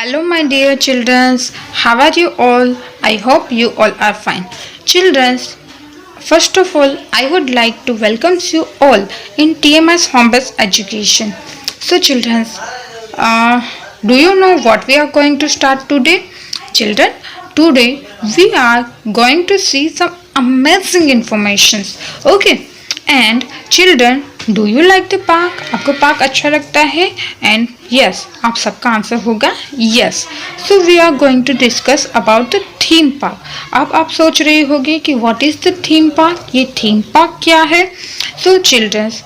Hello, my dear children. How are you all? I hope you all are fine. Children, first of all, I would like to welcome you all in TMS Home-based Education. So, children, uh, do you know what we are going to start today? Children, today we are going to see some amazing informations. Okay, and children, do you the park? आपको park अच्छा लगता है? And yes, आप सबका answer होगा yes. So we are going to discuss about the theme park. अब आप सोच रहे होगे कि what is the theme park, ये थीम पार्क क्या है? So childrens,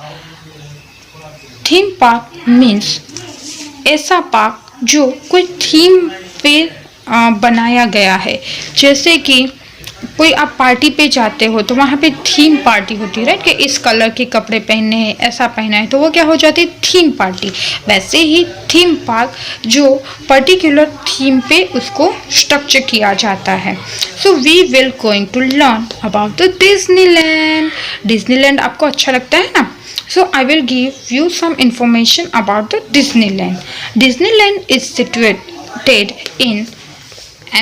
theme park means ऐसा पार्क जो कोई थीम पे बनाया गया है. जैसे कि कोई आप पार्टी पे जाते हो तो वहाँ पे थीम पार्टी होती है, राइट, कि इस कलर के कपड़े पहनने हैं, ऐसा पहना है, तो वो क्या हो जाती है, थीम पार्टी. वैसे ही थीम पार्क जो पर्टिकुलर थीम पे उसको स्ट्रक्चर किया जाता है. So we will going to learn about the Disneyland. Disneyland आपको अच्छा लगता है ना? So I will give you some information about the Disneyland. Disneyland is situated in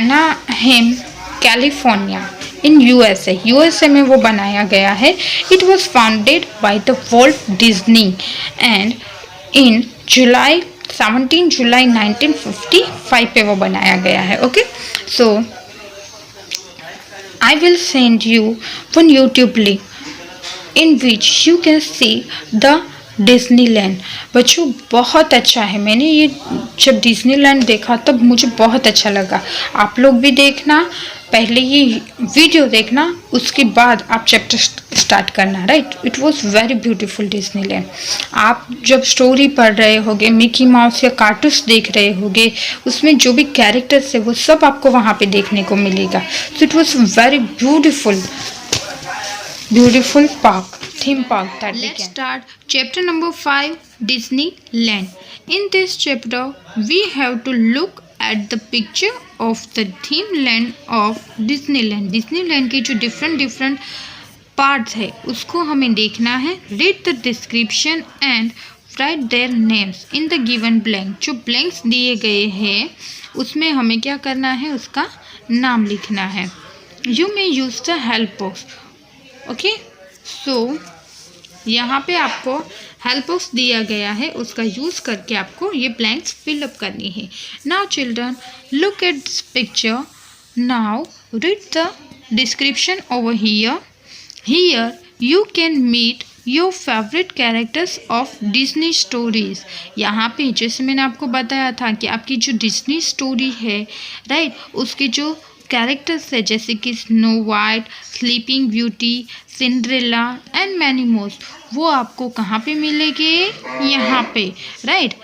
Anaheim, California in USA में वो बनाया गया है. It was founded by the Walt Disney and in 17 जुलाई 1955 पे वो बनाया गया है. Okay, so I will send you one YouTube link in which you can see the Disneyland. बच्चों बहुत अच्छा है. मैंने ये जब डिज्नीलैंड देखा तब मुझे बहुत अच्छा लगा. आप लोग भी देखना, पहले ये वीडियो देखना, उसके बाद आप चैप्टर स्टार्ट करना, right. It was very beautiful Disneyland. आप जब स्टोरी पढ़ रहे होगे, मिकी माउस या कार्टून्स देख रहे होगे, उसमें जो भी कैरेक्टर्स है वो सब आपको वहाँ पे देखने को मिलेगा. So it was very beautiful park, theme park that let's start chapter number 5, Disneyland. In this chapter we have to look at the picture of the theme land of Disneyland. Disneyland के जो different parts है उसको हमें देखना है. read the description and write their names in the given blank. जो blanks दिए गए हैं उसमें हमें क्या करना है, उसका नाम लिखना है. you may use the help box. Okay, so यहाँ पे आपको हेल्प बॉक्स दिया गया है, उसका यूज़ करके आपको ये ब्लैंक्स फिलअप करनी है. Now children, look at this picture. Now read the description over here. Here you can meet your favourite characters of Disney stories. यहाँ पे जैसे मैंने आपको बताया था कि आपकी जो डिज्नी स्टोरी है, राइट, उसके जो कैरेक्टर्स है जैसे कि snow white, sleeping beauty, Cinderella and many more, वो आपको कहाँ पे मिलेंगे, यहाँ पे, राइट.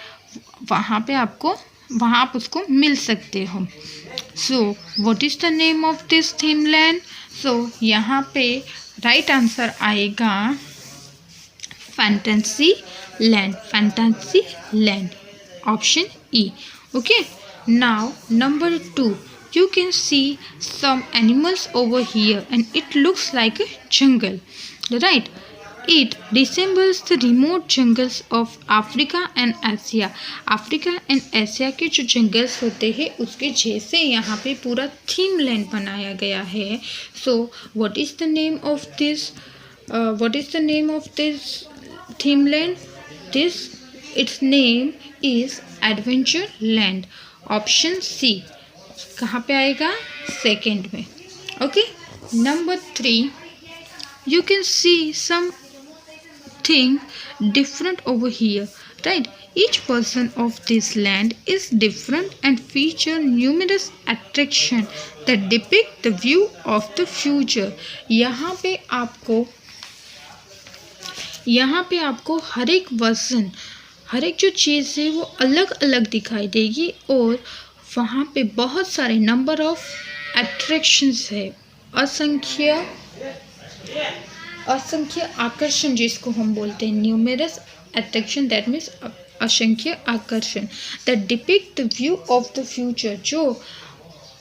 वहाँ पे आपको, वहाँ आप उसको मिल सकते हो. So what is the name of this theme land? So यहाँ पे राइट आंसर आएगा fantasy land. Fantasy land, option E. Okay, now number 2. You can see some animals over here and it looks like a jungle, right. It resembles the remote jungles of Africa and Asia. Africa and Asia के जो jungles होते हैं उसके जैसे यहाँ पे पूरा theme land बनाया गया है. So what is the name of this? What is the name of this theme land? Its name is Adventure Land. Option C. कहाँ पे आएगा, सेकेंड में. Okay, number 3. You can see something different over here, right. Each person of this land is different and feature numerous attraction that depict the view of the future. यहाँ पे आपको हर एक version, हर एक जो चीज़ है वो अलग अलग दिखाई देगी और वहाँ पे बहुत सारे नंबर ऑफ अट्रैक्शंस है. असंख्य आकर्षण जिसको हम बोलते हैं, न्यूमरस अट्रैक्शन, दैट मीन्स असंख्य आकर्षण, that depict the view of the future, जो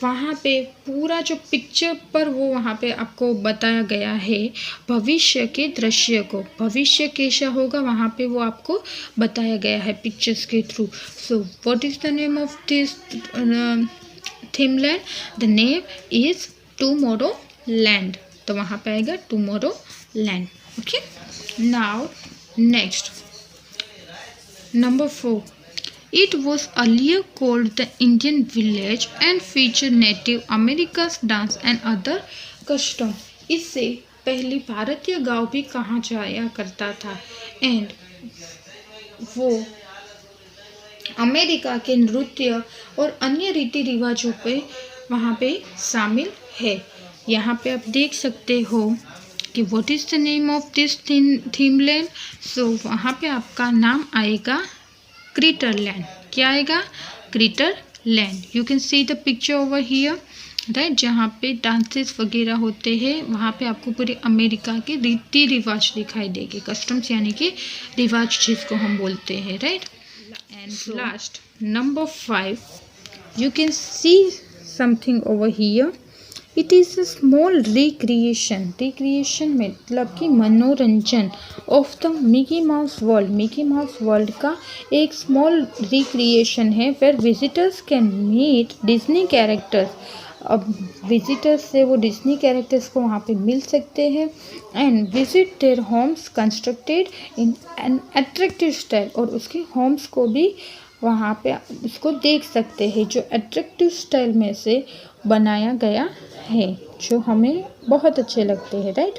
वहाँ पे पूरा जो पिक्चर पर वो वहाँ पे आपको बताया गया है भविष्य के दृश्य को, भविष्य कैसा होगा वहाँ पे वो आपको बताया गया है पिक्चर्स के through. So what is the name of this theme land? The name is tomorrow land. तो वहाँ पे आएगा tomorrow land. Okay, now next number 4. It was earlier called the Indian village and featured Native America's dance and other custom. इससे पहले भारतीय गांव भी कहा जाया करता था एंड वो अमेरिका के नृत्य और अन्य रीति रिवाजों पे वहाँ पे शामिल है। यहाँ पे आप देख सकते हो कि what is the name of this theme land. So वहाँ पे आपका नाम आएगा क्रीटर लैंड। क्या आएगा? Critter land. You can see the picture over here, right, जहाँ पे डांसेस वगैरह होते हैं। वहाँ पे आपको पूरे अमेरिका के रीति रिवाज दिखाई देंगे, कस्टम्स यानी कि रिवाज जिसको हम बोलते हैं, right. And last number 5, you can see something over here. It is a small recreation मतलब कि मनोरंजन of the Mickey Mouse world. Mickey Mouse world का एक स्मॉल रिक्रिएशन है where visitors can meet Disney characters. अब visitors से वो Disney characters को वहाँ पे मिल सकते हैं and visit their homes constructed in an attractive style. और उसके होम्स को भी वहाँ पे उसको देख सकते हैं जो अट्रैक्टिव स्टाइल में से बनाया गया है, जो हमें बहुत अच्छे लगते हैं, राइट,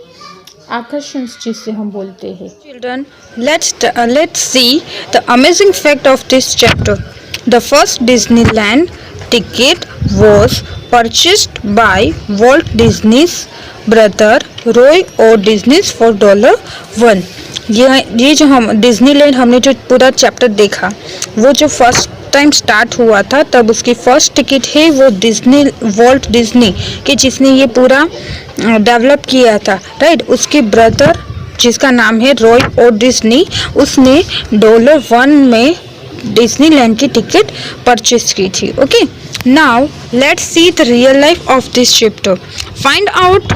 आकर्षण जिससे हम बोलते हैं। Children, let's see the amazing fact of this chapter. The first Disneyland ticket was purchased by Walt Disney's brother Roy O. Disney for $1. ये जो हम डिज्नीलैंड हमने जो पूरा चैप्टर देखा वो जो फर्स्ट टाइम स्टार्ट हुआ था तब उसकी फर्स्ट टिकट है वो वॉल्ट डिज्नी कि जिसने ये पूरा डेवलप किया था, राइट। उसके ब्रदर जिसका नाम है रॉय ओ डिज्नी, उसने $1 में डिज्नीलैंड की टिकट परचेस की थी। Okay, now let's see the real life of this chapter. Find out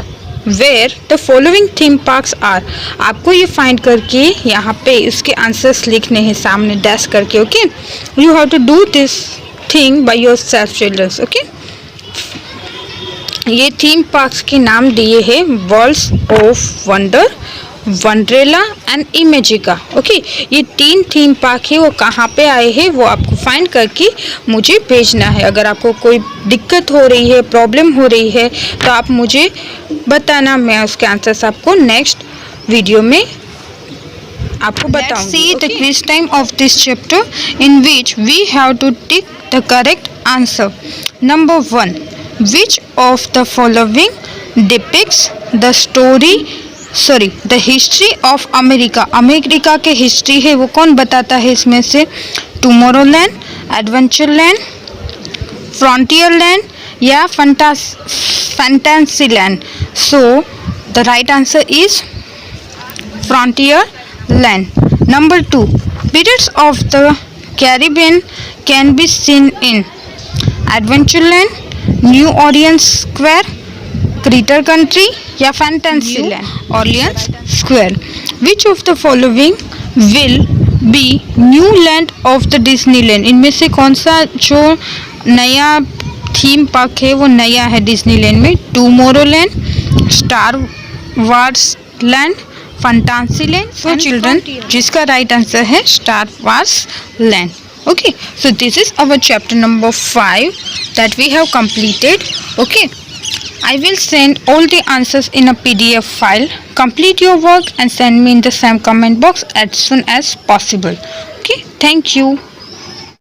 where the following theme parks are. आपको ये फाइंड करके यहाँ पे इसके आंसर्स लिखने हैं सामने डैश करके। Okay, you have to do this thing by yourself children's. Okay, ये थीम पार्क्स के नाम दिए हैं worlds of wonder, Wonderla and Imagica. Okay, ये 3 थीम पार्क है, वो कहाँ पे आए हैं वो आपको फाइंड करके मुझे भेजना है। अगर आपको कोई दिक्कत हो रही है, प्रॉब्लम हो रही है तो आप मुझे बताना, मैं उसके आंसर्स आपको नेक्स्ट वीडियो में आपको बताऊंगी। Let's see the quiz time of this chapter in which we have to tick the correct answer. Number 1, which of the following depicts the history of America? America के history है वो कौन बताता है इसमें से? टुमारोलैंड, एडवेंचरलैंड, फ्रंटियरलैंड या Fantasyland? So the right answer is Frontierland. Number 2, Pirates of the Caribbean can be seen in Adventureland, New Orleans Square, Critter Country या Fantasyland, Orleans Square. Which of the following will be new land of the Disneyland? इनमें से कौन सा जो नया theme park है वो नया है डिज्नीलैंड में? Tomorrowland, Star Wars land, Fantasyland. So children, जिसका राइट आंसर है Star Wars land. Okay, so this is our chapter number 5 that we have completed. Okay, I will send all the answers in a PDF file. Complete your work and send me in the same comment box as soon as possible. Okay, thank you.